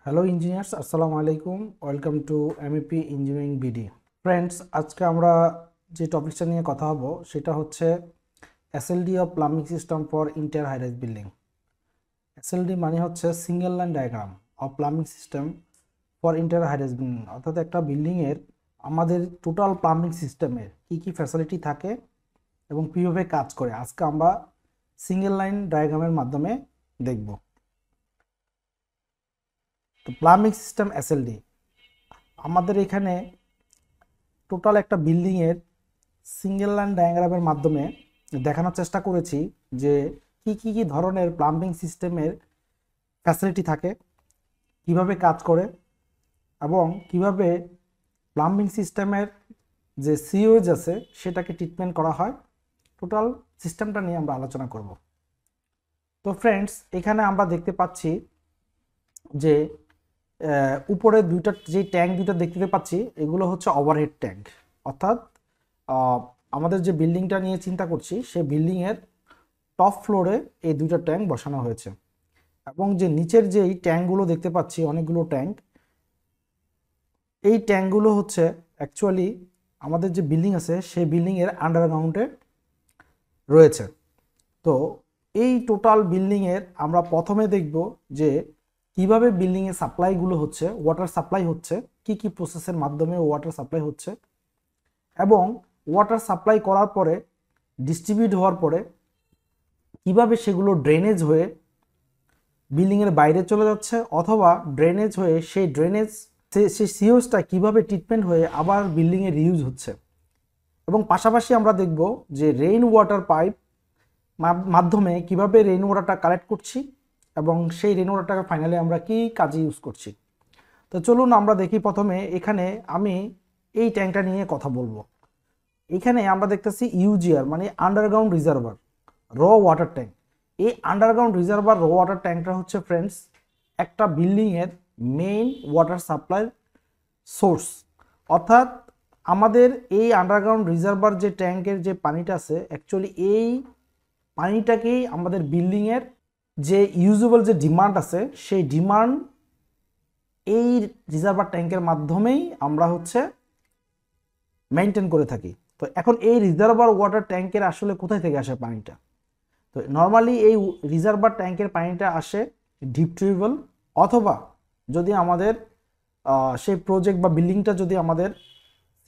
Hello engineers, আসসালামু আলাইকুম। Welcome to MEP engineering BD. Friends, আজকে আমরা যে টপিকটা নিয়ে কথা হবো সেটা হচ্ছে SLD of plumbing system for inter high rise building. SLD মানে হচ্ছে single line diagram of plumbing system for inter high rise building, অর্থাৎ একটা বিল্ডিংয়ের আমাদের টোটাল প্লাম্বিং সিস্টেমের কী কী ফ্যাসিলিটি থাকে এবং কীভাবে কাজ করে আজকে আমরা সিঙ্গেল লাইন ডায়াগ্রামের মাধ্যমে দেখব। তো প্লাম্বিং সিস্টেম এসএলডি আমাদের এখানে টোটাল একটা বিল্ডিংয়ের সিঙ্গেল লাইন ডায়াগ্রামের মাধ্যমে দেখানোর চেষ্টা করেছি যে কি ধরনের প্লাম্বিং সিস্টেমের ফ্যাসিলিটি থাকে, কিভাবে কাজ করে এবং কিভাবে প্লাম্বিং সিস্টেমের যে সিওয়েজ আছে সেটাকে ট্রিটমেন্ট করা হয়। টোটাল সিস্টেমটা নিয়ে আমরা আলোচনা করব। তো ফ্রেন্ডস, এখানে আমরা দেখতে পাচ্ছি যে উপরে দুইটা যে ট্যাঙ্ক দুইটা দেখতে পাচ্ছি এগুলো হচ্ছে ওভারহেড ট্যাঙ্ক, অর্থাৎ আমাদের যে বিল্ডিংটা নিয়ে চিন্তা করছি সেই বিল্ডিংয়ের টপ ফ্লোরে এই দুইটা ট্যাঙ্ক বসানো হয়েছে এবং যে নিচের যে এই ট্যাঙ্কগুলো দেখতে পাচ্ছি অনেকগুলো ট্যাঙ্ক, এই ট্যাঙ্কগুলো হচ্ছে অ্যাকচুয়ালি আমাদের যে বিল্ডিং আছে সেই বিল্ডিংয়ের আন্ডারগ্রাউন্ডে রয়েছে। তো এই টোটাল বিল্ডিংয়ের আমরা প্রথমে দেখব যে কিভাবে বিল্ডিংয়ে সাপ্লাইগুলো হচ্ছে, ওয়াটার সাপ্লাই হচ্ছে, কি প্রসেসের মাধ্যমে ওয়াটার সাপ্লাই হচ্ছে এবং ওয়াটার সাপ্লাই করার পরে ডিস্ট্রিবিউট হওয়ার পরে কিভাবে সেগুলো ড্রেনেজ হয়ে বিল্ডিংয়ের বাইরে চলে যাচ্ছে অথবা ড্রেনেজ হয়ে সেই ড্রেনেজ সেই সিওসটা কিভাবে ট্রিটমেন্ট হয়ে আবার বিল্ডিংয়ে রিউজ হচ্ছে। এবং পাশাপাশি আমরা দেখব যে রেইন ওয়াটার পাইপ মাধ্যমে কিভাবে রেইন ওয়াটারটা কালেক্ট করছি এবং সেই রেইন ওয়াটারটাকে ফাইনালি আমরা কি কাজে ইউজ করছি। তো চলুন আমরা দেখি। প্রথমে এখানে আমি এই ট্যাঙ্কটা নিয়ে কথা বলবো। এখানে আমরা দেখতেছি ইউজিআর মানে আন্ডারগ্রাউন্ড রিজার্ভার র ওয়াটার ট্যাঙ্ক। এই আন্ডারগ্রাউন্ড রিজার্ভার র ওয়াটার ট্যাঙ্কটা হচ্ছে ফ্রেন্ডস একটা বিল্ডিংয়ের মেইন ওয়াটার সাপ্লাই সোর্স, অর্থাৎ আমাদের এই আন্ডারগ্রাউন্ড রিজার্ভার যে ট্যাঙ্কের যে পানিটা আছে অ্যাকচুয়ালি এই পানিটাকেই আমাদের বিল্ডিংয়ের যে ইউজেবল যে ডিমান্ড আছে সেই ডিমান্ড এই রিজার্ভার ট্যাঙ্কের মাধ্যমেই আমরা হচ্ছে মেনটেন করে থাকি। তো এখন এই রিজার্ভার ওয়াটার ট্যাঙ্কের আসলে কোথায় থেকে আসে পানিটা? তো নর্মালি এই রিজার্ভার ট্যাঙ্কের পানিটা আসে ডিপ টিউবওয়েল অথবা যদি আমাদের সেই প্রজেক্ট বা বিল্ডিংটা যদি আমাদের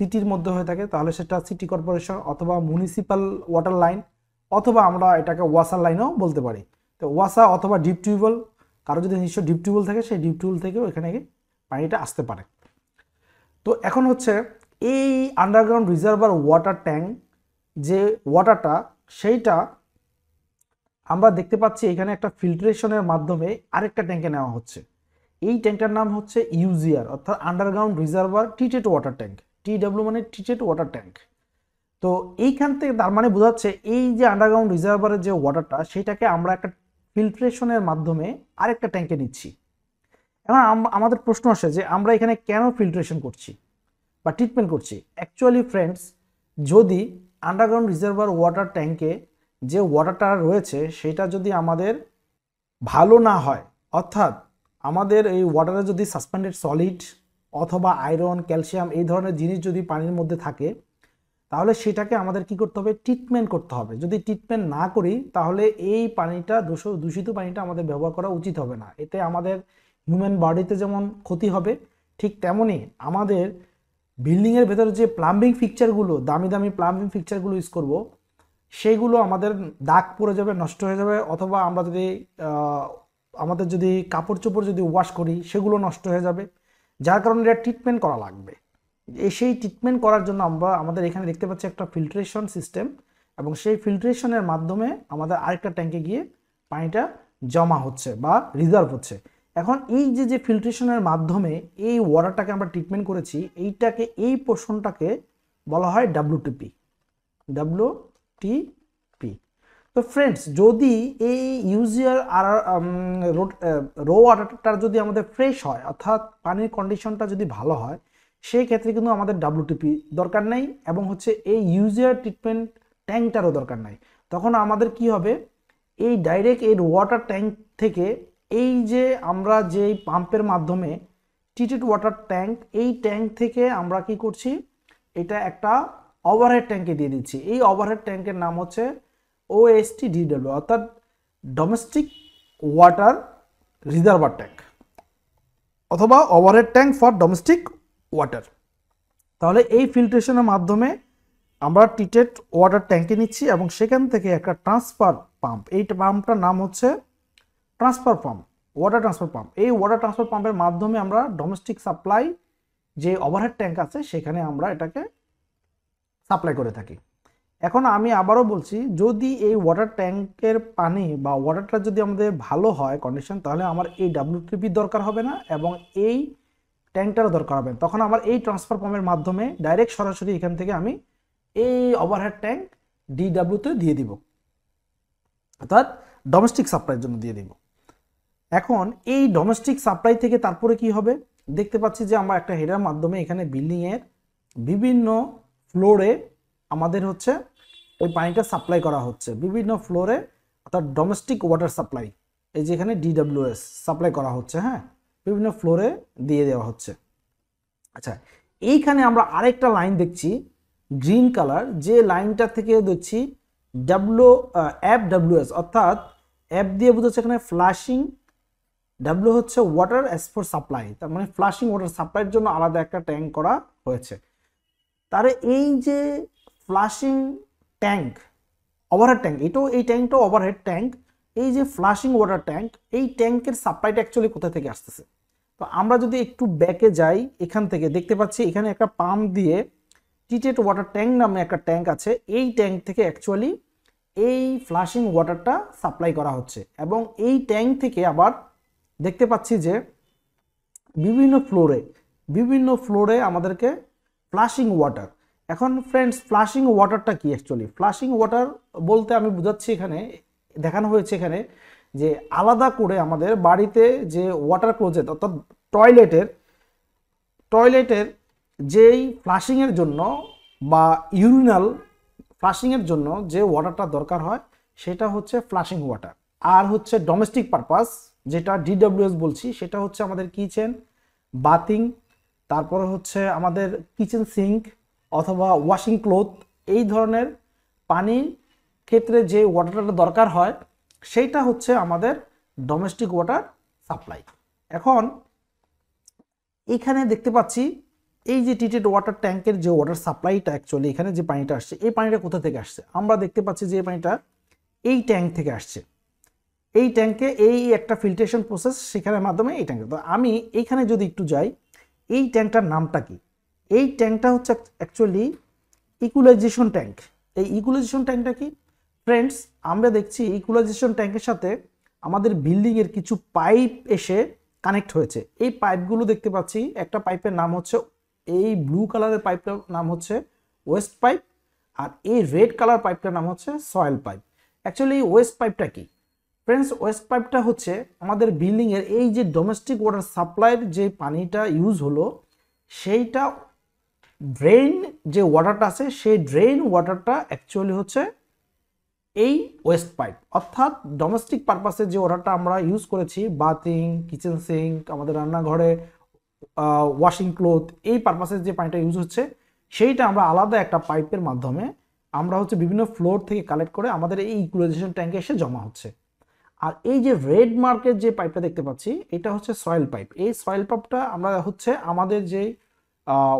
সিটির মধ্যে হয়ে থাকে তাহলে সেটা সিটি কর্পোরেশন অথবা মিউনিসিপ্যাল ওয়াটার লাইন অথবা আমরা এটাকে ওয়াসার লাইনও বলতে পারি। তো ওয়াসা অথবা ডিপ টিউবওয়েল, কারো যদি নিশ্চয় ডিপ টিউবওয়েল থাকে সেই ডিপ টিউবওয়েল থেকেও এখানে পানিটা আসতে পারে। তো এখন হচ্ছে এই আন্ডারগ্রাউন্ড রিজার্ভার ওয়াটার ট্যাঙ্ক যে ওয়াটারটা সেইটা আমরা দেখতে পাচ্ছি এখানে একটা ফিল্ট্রেশনের মাধ্যমে আরেকটা ট্যাঙ্কে নেওয়া হচ্ছে। এই ট্যাঙ্কটার নাম হচ্ছে ইউজিআর অর্থাৎ underground reservoir treated water tank. TW মানে ট্রিটেড ওয়াটার ট্যাঙ্ক। তো এইখান থেকে তার মানে বোঝাচ্ছে এই যে আন্ডারগ্রাউন্ড রিজার্ভারের যে ওয়াটারটা সেটাকে আমরা একটা ফিল্ট্রেশনের মাধ্যমে আরেকটা ট্যাঙ্কে নিচ্ছি। এখন আমাদের প্রশ্ন আসে যে আমরা এখানে কেন ফিল্ট্রেশন করছি বা ট্রিটমেন্ট করছি। অ্যাকচুয়ালি ফ্রেন্ডস, যদি আন্ডারগ্রাউন্ড রিজার্ভার ওয়াটার ট্যাঙ্কে যে ওয়াটারটা রয়েছে সেটা যদি আমাদের ভালো না হয়, অর্থাৎ আমাদের এই ওয়াটারে যদি সাসপেন্ডেড সলিড অথবা আয়রন ক্যালসিয়াম এই ধরনের জিনিস যদি পানির মধ্যে থাকে তাহলে সেটাকে আমাদের কি করতে হবে? ট্রিটমেন্ট করতে হবে। যদি ট্রিটমেন্ট না করি তাহলে এই পানিটা দূষিত পানিটা আমাদের ব্যবহার করা উচিত হবে না। এতে আমাদের হিউম্যান বডিতে যেমন ক্ষতি হবে ঠিক তেমনই আমাদের বিল্ডিংয়ের ভেতরে যে প্লাম্বিং ফিক্সচারগুলো দামি দামি প্লাম্বিং ফিক্সচারগুলো ইউজ করব সেইগুলো আমাদের দাগ পড়ে যাবে, নষ্ট হয়ে যাবে, অথবা আমরা যদি আমাদের যদি কাপড় চোপড় যদি ওয়াশ করি সেগুলো নষ্ট হয়ে যাবে। যার কারণে এটা ট্রিটমেন্ট করা লাগবে। সেই ট্রিটমেন্ট করার জন্য আমরা আমাদের এখানে দেখতে পাচ্ছি একটা ফিল্ট্রেশন সিস্টেম এবং সেই ফিল্ট্রেশনের মাধ্যমে আমাদের আরেকটা ট্যাঙ্কে গিয়ে পানিটা জমা হচ্ছে বা রিজার্ভ হচ্ছে। এখন এই যে ফিল্ট্রেশনের মাধ্যমে এই ওয়াটারটাকে আমরা ট্রিটমেন্ট করেছি এইটাকে এই পোর্শনটাকে বলা হয় ডাব্লিউটিপি। তো ফ্রেন্ডস, যদি এই ইউজিআর আর রো ওয়াটারটা যদি আমাদের ফ্রেশ হয় অর্থাৎ পানির কন্ডিশনটা যদি ভালো হয় সেই ক্ষেত্রে কিন্তু আমাদের ডাব্লিউটিপি দরকার নেই এবং হচ্ছে এই ইউজিআর ট্রিটমেন্ট ট্যাঙ্কটারও দরকার নাই। তখন আমাদের কি হবে? এই ডাইরেক্ট এই ওয়াটার ট্যাঙ্ক থেকে এই যে আমরা যে পাম্পের মাধ্যমে ট্রিটেড ওয়াটার ট্যাঙ্ক, এই ট্যাঙ্ক থেকে আমরা কি করছি, এটা একটা ওভারহেড ট্যাঙ্কে দিয়ে দিচ্ছি। এই ওভারহেড ট্যাঙ্কের নাম হচ্ছে OSTDW, অর্থাৎ ডোমেস্টিক ওয়াটার রিজার্ভার ট্যাঙ্ক অথবা overhead tank for domestic water. তাহলে এই ফিল্ট্রেশনের মাধ্যমে আমরা ট্রিটেড ওয়াটার ট্যাঙ্কে নিচ্ছি এবং সেখান থেকে একটা ট্রান্সফার পাম্প, এই পাম্পটার নাম হচ্ছে transfer pump, water transfer pump. এই ওয়াটার ট্রান্সফার পাম্পের মাধ্যমে আমরা ডোমেস্টিক সাপ্লাই যে ওভারহেড ট্যাঙ্ক আছে সেখানে আমরা এটাকে সাপ্লাই করে থাকি। এখন আমি আবারও বলছি, যদি এই ওয়াটার ট্যাঙ্কের পানি বা ওয়াটারটা যদি আমাদের ভালো হয় কন্ডিশন, তাহলে আমার এই WTP দরকার হবে না এবং এই ট্যাঙ্কটারও দরকার হবে না। তখন আমার এই ট্রান্সফার পাম্পের মাধ্যমে ডাইরেক্ট সরাসরি এখান থেকে আমি এই ওভারহেড ট্যাঙ্ক DW-তে দিয়ে দিব, অর্থাৎ ডোমেস্টিক সাপ্লাইয়ের জন্য দিয়ে দিব। এখন এই ডোমেস্টিক সাপ্লাই থেকে তারপরে কি হবে, দেখতে পাচ্ছি যে আমরা একটা হেডার মাধ্যমে এখানে বিল্ডিংয়ের বিভিন্ন ফ্লোরে আমাদের হচ্ছে ওই পানিটা সাপ্লাই করা হচ্ছে বিভিন্ন ফ্লোরে, অর্থাৎ ডোমেস্টিক ওয়াটার সাপ্লাই, এই যে এখানে DWS সাপ্লাই করা হচ্ছে, হ্যাঁ, বিভিন্ন ফ্লোরে দিয়ে দেওয়া হচ্ছে। আচ্ছা, এইখানে আমরা আরেকটা লাইন দেখছি গ্রিন কালার, যে লাইনটা থেকে দেখছি FWS, অর্থাৎ F দিয়ে বোঝাচ্ছে এখানে ফ্লাশিং, W হচ্ছে ওয়াটার অ্যাজ ফর সাপ্লাই, তার মানে ফ্লাশিং ওয়াটার সাপ্লাইয়ের জন্য আলাদা একটা ট্যাঙ্ক করা হয়েছে। তারে এই যে ফ্লাশিং ট্যাঙ্ক, ওভারহেড ট্যাঙ্ক, এই ট্যাঙ্কটা ওভারহেড ট্যাঙ্ক, এই যে ফ্লাশিং ওয়াটার ট্যাঙ্ক, এই ট্যাঙ্কের সাপ্লাইটা অ্যাকচুয়ালি কোথা থেকে আসতেছে। তো আমরা যদি একটু ব্যাকে যাই, এখান থেকে দেখতে পাচ্ছি এখানে একটা পাম্প দিয়ে ট্রিটেড ওয়াটার ট্যাঙ্ক নামে একটা ট্যাঙ্ক আছে, এই ট্যাঙ্ক থেকে অ্যাকচুয়ালি এই ফ্লাশিং ওয়াটারটা সাপ্লাই করা হচ্ছে এবং এই ট্যাঙ্ক থেকে আবার দেখতে পাচ্ছি যে বিভিন্ন ফ্লোরে আমাদেরকে ফ্লাশিং ওয়াটার। এখন ফ্রেন্ডস, ফ্লাশিং ওয়াটারটা কি অ্যাকচুয়ালি? ফ্লাশিং ওয়াটার বলতে আমি বুঝাচ্ছি, এখানে দেখানো হয়েছে এখানে যে আলাদা করে আমাদের বাড়িতে যে ওয়াটার ক্লোজেট, অর্থাৎ টয়লেটের যেই ফ্লাশিংয়ের জন্য বা ইউরিনাল ফ্লাশিংয়ের জন্য যে ওয়াটারটা দরকার হয় সেটা হচ্ছে ফ্লাশিং ওয়াটার। আর হচ্ছে ডোমেস্টিক পারপাস যেটা DWS বলছি, সেটা হচ্ছে আমাদের কিচেন, বাথিং, তারপরে হচ্ছে আমাদের কিচেন সিঙ্ক অথবা ওয়াশিং ক্লোথ, এই ধরনের পানির ক্ষেত্রে যে ওয়াটারটা দরকার হয় সেইটা হচ্ছে আমাদের ডোমেস্টিক ওয়াটার সাপ্লাই। এখন এখানে দেখতে পাচ্ছি এই যে ট্রিটেড ওয়াটার ট্যাঙ্কের যে ওয়াটার সাপ্লাইটা, অ্যাকচুয়ালি এখানে যে পানিটা আসছে, এই পানিটা কোথা থেকে আসছে? আমরা দেখতে পাচ্ছি যে এই পানিটা এই ট্যাঙ্ক থেকে আসছে। এই ট্যাঙ্কে এই একটা ফিল্ট্রেশন প্রসেস সেখানের মাধ্যমে এই ট্যাঙ্কে। তো আমি এইখানে যদি একটু যাই, এই ট্যাঙ্কটার নামটা কি? এই ট্যাঙ্কটা হচ্ছে অ্যাকচুয়ালি ইকুলাইজেশন ট্যাঙ্ক। এই ইকুলাইজেশন ট্যাঙ্কটা কি ফ্রেন্ডস? আমরা দেখছি ইকুলাইজেশন ট্যাঙ্কের সাথে আমাদের বিল্ডিংয়ের কিছু পাইপ এসে কানেক্ট হয়েছে। এই পাইপগুলো দেখতে পাচ্ছি, একটা পাইপের নাম হচ্ছে, এই ব্লু কালারের পাইপটার নাম হচ্ছে ওয়েস্ট পাইপ, আর এই রেড কালার পাইপটার নাম হচ্ছে সয়েল পাইপ। অ্যাকচুয়ালি ওয়েস্ট পাইপটা কি ফ্রেন্ডস? ওয়েস্ট পাইপটা হচ্ছে আমাদের বিল্ডিংয়ের এই যে ডোমেস্টিক ওয়াটার সাপ্লাইয়ের যে পানিটা ইউজ হলো, সেইটা ড্রেন যে ওয়াটারটা আছে, সেই ড্রেন ওয়াটারটা অ্যাকচুয়ালি হচ্ছে এই ওয়েস্ট পাইপ। অর্থাৎ ডোমেস্টিক পারপাসে যে ওয়াটারটা আমরা ইউজ করেছি, বাথিং, কিচেন সিঙ্ক, আমাদের রান্নাঘরে ওয়াশিং ক্লোথ, এই পারপাসে যে পানিটা ইউজ হচ্ছে, সেইটা আমরা আলাদা একটা পাইপের মাধ্যমে আমরা হচ্ছে বিভিন্ন ফ্লোর থেকে কালেক্ট করে আমাদের এই ইকুলাইজেশন ট্যাঙ্কে এসে জমা হচ্ছে। আর এই যে রেড মার্কের যে পাইপটা দেখতে পাচ্ছি, এটা হচ্ছে সয়েল পাইপ। এই সয়েল পাইপটা আমরা হচ্ছে আমাদের যে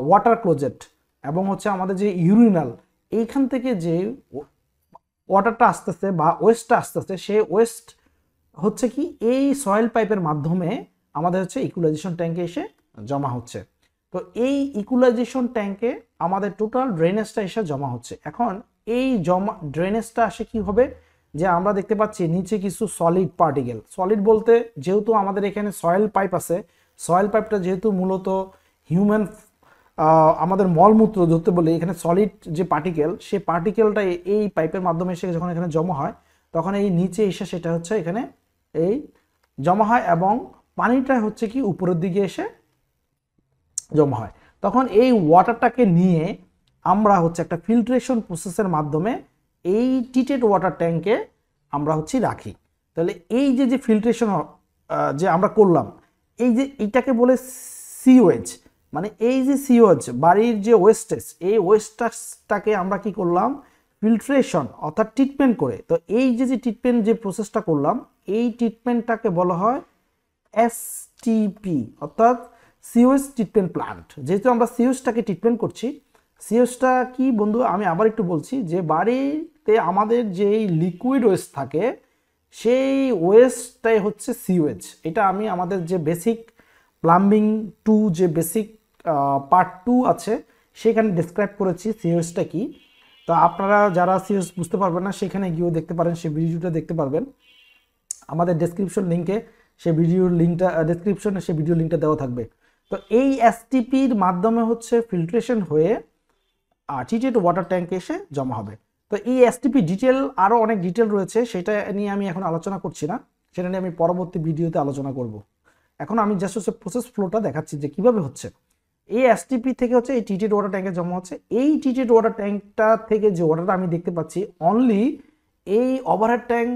ওয়াটার ক্লোজেট এবং হচ্ছে আমাদের যে ইউরিনাল, এইখান থেকে যে ওয়াটারটা আসতেছে বা ওয়েস্টটা আসতেছে, সেই ওয়েস্ট হচ্ছে কি এই সয়েল পাইপের মাধ্যমে আমাদের হচ্ছে ইকুলাইজেশন ট্যাঙ্কে এসে জমা হচ্ছে। তো এই ইকুলাইজেশন ট্যাঙ্কে আমাদের টোটাল ড্রেনেজটা এসে জমা হচ্ছে। এখন এই জমা ড্রেনেজটা আসে কি হবে, যে আমরা দেখতে পাচ্ছি নিচে কিছু সলিড পার্টিকেল। সলিড বলতে যেহেতু আমাদের এখানে সয়েল পাইপ আছে, সয়েল পাইপটা যেহেতু মূলত হিউম্যান আমাদের মলমূত্র ধরতে বলে, এখানে সলিড যে পার্টিকেল, সেই পার্টিকেলটা এই পাইপের মাধ্যমে এসে যখন এখানে জমা হয়, তখন এই নিচে এসে সেটা হচ্ছে এখানে এই জমা হয় এবং পানিটা হচ্ছে কি উপরের দিকে এসে জমা হয়। তখন এই ওয়াটারটাকে নিয়ে আমরা হচ্ছে একটা ফিল্ট্রেশন প্রসেসের মাধ্যমে এই ট্রিটেড ওয়াটার ট্যাঙ্কে আমরা হচ্ছে রাখি। তাহলে এই যে ফিল্ট্রেশন যে আমরা করলাম, এই যে এইটাকে বলে সিওএইচ, মানে এই যে সিওএইচ বাড়ির যে ওয়েস্টেজ, এই ওয়েস্টেজটাকে আমরা কি করলাম, ফিল্ট্রেশন অর্থাৎ ট্রিটমেন্ট করে। তো এই যে ট্রিটমেন্ট যে প্রসেসটা করলাম, এই ট্রিটমেন্টটাকে বলা হয় এসটিপি অর্থাৎ সিওএস ট্রিটমেন্ট প্লান্ট। যেহেতু আমরা সিওএসটাকে ট্রিটমেন্ট করছি, সিওএসটা কি বন্ধু, আমি আবার একটু বলছি যে বাড়িতে আমাদের যেই লিকুইড ওয়েস্ট থাকে সেই ওয়েস্টটাই হচ্ছে সিওএস। এটা আমি আমাদের যে বেসিক প্লাম্বিং 2 যে বেসিক পার্ট 2 আছে সেখানে ডিসক্রাইব করেছি সিওএসটা কি। তো আপনারা যারা সিওএস বুঝতে পারবেন না সেখানে গিয়েও দেখতে পারেন, সেই ভিডিওটা দেখতে পারবেন। আমাদের ডেসক্রিপশন লিঙ্কে সেই ভিডিওর লিঙ্কটা, ডেসক্রিপশনে সেই ভিডিও লিঙ্কটা দেওয়া থাকবে। তো এই এসটিপির মাধ্যমে হচ্ছে ফিল্ট্রেশন হয়ে ট্রিটেড ওয়াটার ট্যাঙ্কে এসে জমা হবে। তো এই এসটিপি ডিটেল, আরও অনেক ডিটেল রয়েছে, সেটা নিয়ে আমি এখন আলোচনা করছি না, সেটা নিয়ে আমি পরবর্তী ভিডিওতে আলোচনা করব। এখন আমি জাস্ট হচ্ছে প্রসেস ফ্লোটা দেখাচ্ছি যে কিভাবে হচ্ছে। এই এসটিপি থেকে হচ্ছে এই ট্রিটেড ওয়াটার ট্যাঙ্কে জমা হচ্ছে। এই ট্রিটেড ওয়াটার ট্যাঙ্কটা থেকে যে ওয়াটারটা আমি দেখতে পাচ্ছি, অনলি এই overhead tank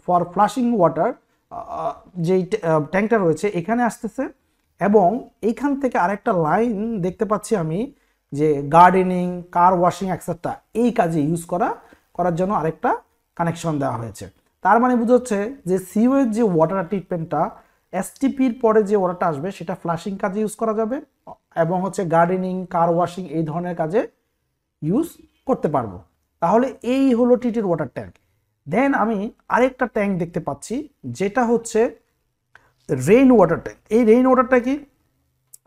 for flushing water যেই ট্যাঙ্কটা রয়েছে এখানে আসতেছে, এবং এইখান থেকে আরেকটা লাইন দেখতে পাচ্ছি আমি যে গার্ডেনিং, কার ওয়াশিং এক্সেট্রা এই কাজে ইউজ করার জন্য আরেকটা কানেকশন দেওয়া হয়েছে। তার মানে বোঝাচ্ছে যে সিওয়েজ যে ওয়াটার ট্রিটমেন্টটা এসটিপির পরে যে ওয়াটারটা আসবে সেটা ফ্লাশিং কাজে ইউজ করা যাবে, এবং হচ্ছে গার্ডেনিং, কার ওয়াশিং এই ধরনের কাজে ইউজ করতে পারবো। তাহলে এই হলো ট্রিটেড ওয়াটার ট্যাঙ্ক। দেন আমি আরেকটা ট্যাঙ্ক দেখতে পাচ্ছি যেটা হচ্ছে রেইন ওয়াটার ট্যাঙ্ক। এই রেইন ওয়াটারটা কি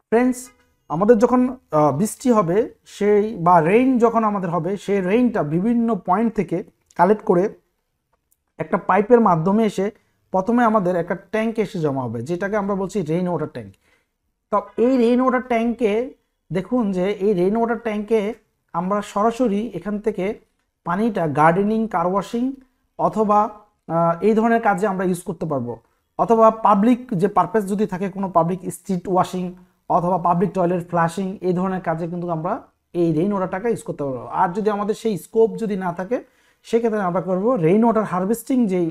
ফ্রেন্ডস, আমাদের যখন বৃষ্টি হবে সেই বা রেইন যখন আমাদের হবে, সেই রেইনটা বিভিন্ন পয়েন্ট থেকে কালেক্ট করে একটা পাইপের মাধ্যমে এসে প্রথমে আমাদের একটা ট্যাঙ্কে এসে জমা হবে, যেটাকে আমরা বলছি রেইন ওয়াটার ট্যাঙ্ক। তো এই রেইন ওয়াটার ট্যাঙ্কে দেখুন যে এই রেইন ওয়াটার ট্যাঙ্কে আমরা সরাসরি এখান থেকে পানিটা গার্ডেনিং, কার ওয়াশিং অথবা এই ধরনের কাজে আমরা ইউজ করতে পারবো, অথবা পাবলিক যে পারপাস যদি থাকে, কোনো পাবলিক স্ট্রিট ওয়াশিং অথবা পাবলিক টয়লেট ফ্লাশিং এই ধরনের কাজে কিন্তু আমরা এই রেইন ওয়াটারটাকে ইউজ করতে পারবো। আর যদি আমাদের সেই স্কোপ যদি না থাকে, সেক্ষেত্রে আমরা করবো রেইন ওয়াটার হারভেস্টিং যেই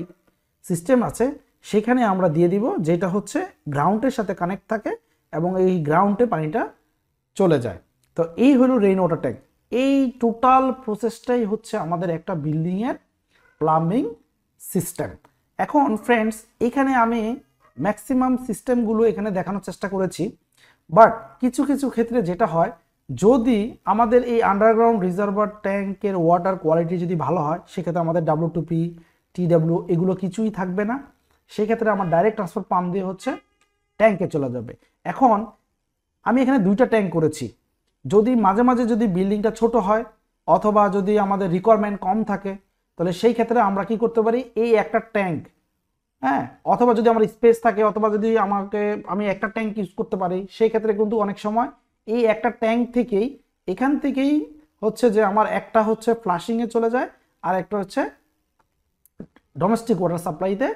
সিস্টেম আছে সেখানে আমরা দিয়ে দিব, যেটা হচ্ছে গ্রাউন্ডের সাথে কানেক্ট থাকে এবং এই গ্রাউন্ডে পানিটা চলে যায়। তো এই হলো রেইন ওয়াটার ট্যাঙ্ক। এই টোটাল প্রসেসটাই হচ্ছে আমাদের একটা বিল্ডিংয়ের প্লাম্বিং সিস্টেম। এখন ফ্রেন্ডস, এখানে আমি ম্যাক্সিমাম সিস্টেমগুলো এখানে দেখানোর চেষ্টা করেছি, বাট কিছু কিছু ক্ষেত্রে যেটা হয়, যদি আমাদের এই আন্ডারগ্রাউন্ড রিজার্ভার ট্যাঙ্কের ওয়াটার কোয়ালিটি যদি ভালো হয়, সেক্ষেত্রে আমাদের WTP, TW এগুলো কিছুই থাকবে না। সেক্ষেত্রে আমার ডাইরেক্ট ট্রান্সফার পাম্প দিয়ে হচ্ছে ট্যাঙ্কে চলে যাবে। এখন আমি এখানে দুইটা ট্যাঙ্ক করেছি, যদি মাঝে মাঝে যদি বিল্ডিংটা ছোট হয় অথবা যদি আমাদের রিকোয়ারমেন্ট কম থাকে, তাহলে সেই ক্ষেত্রে আমরা কি করতে পারি, এই একটা ট্যাঙ্ক, হ্যাঁ, অথবা যদি আমার স্পেস থাকে অথবা যদি আমি একটা ট্যাঙ্ক ইউজ করতে পারি, সেই ক্ষেত্রে কিন্তু অনেক সময় এই একটা ট্যাঙ্ক থেকেই, এখান থেকেই হচ্ছে যে আমার একটা হচ্ছে ফ্লাশিংয়ে চলে যায় আর একটা হচ্ছে ডোমেস্টিক ওয়াটার সাপ্লাইতে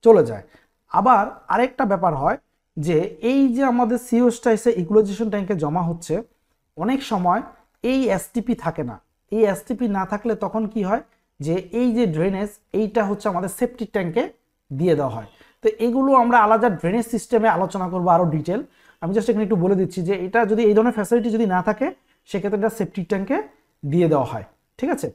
চলে যায়। আবার আরেকটা ব্যাপার হয় যে এই যে আমাদের সিওসটা এসে ইকুলাইজেশন ট্যাঙ্কে জমা হচ্ছে, অনেক সময় এই এসটিপি থাকে না। এই এসটিপি না থাকলে তখন কি হয় যে এই যে ড্রেনেজ এইটা হচ্ছে আমাদের সেপ্টিক ট্যাঙ্কে দিয়ে দেওয়া হয়। তো এগুলো আমরা আলাদা ড্রেনেজ সিস্টেমে আলোচনা করবো আরও ডিটেল। আমি জাস্ট এখানে একটু বলে দিচ্ছি যে এটা যদি এই ধরনের ফ্যাসিলিটি যদি না থাকে, সেক্ষেত্রে এটা সেপ্টিক ট্যাঙ্কে দিয়ে দেওয়া হয়, ঠিক আছে।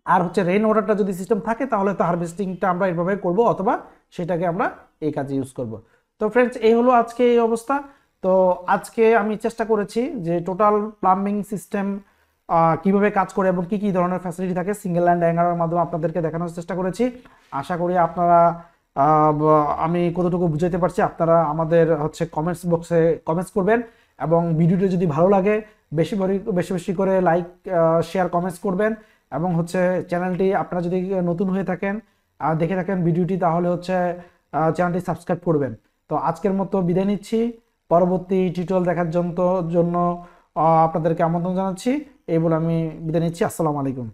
আর হচ্ছে রেইন ওয়াটারটা যদি সিস্টেম থাকে, তাহলে তো হারভেস্টিংটা আমরা এইভাবে করব অথবা সেটাকে আমরা এই কাজে ইউজ করব। তো ফ্রেন্ডস, এই হলো আজকে এই অবস্থা। তো আজকে আমি চেষ্টা করেছি যে টোটাল প্লাম্বিং সিস্টেম কিভাবে কাজ করে এবং কি কি ধরনের ফ্যাসিলিটি থাকে সিঙ্গেল লাইন ডায়াগ্রামের মাধ্যমে আপনাদেরকে দেখানোর চেষ্টা করেছি। আশা করি আপনারা আমি কতটুকু বুঝাইতে পারছি, আপনারা আমাদের হচ্ছে কমেন্টস বক্সে কমেন্টস করবেন, এবং ভিডিওটি যদি ভালো লাগে বেশি বেশি করে লাইক, শেয়ার, কমেন্টস করবেন, এবং হচ্ছে চ্যানেলটি আপনারা যদি নতুন হয়ে থাকেন দেখে থাকেন ভিডিওটি, তাহলে হচ্ছে চ্যানেলটি সাবস্ক্রাইব করবেন। তো আজকের মতো বিদায় নিচ্ছি, পরবর্তী টিউটোরিয়াল দেখার জন্য আপনাদেরকে আমন্ত্রণ জানাচ্ছি। এই বলে আমি বিদায় নিচ্ছি। আসসালামু আলাইকুম।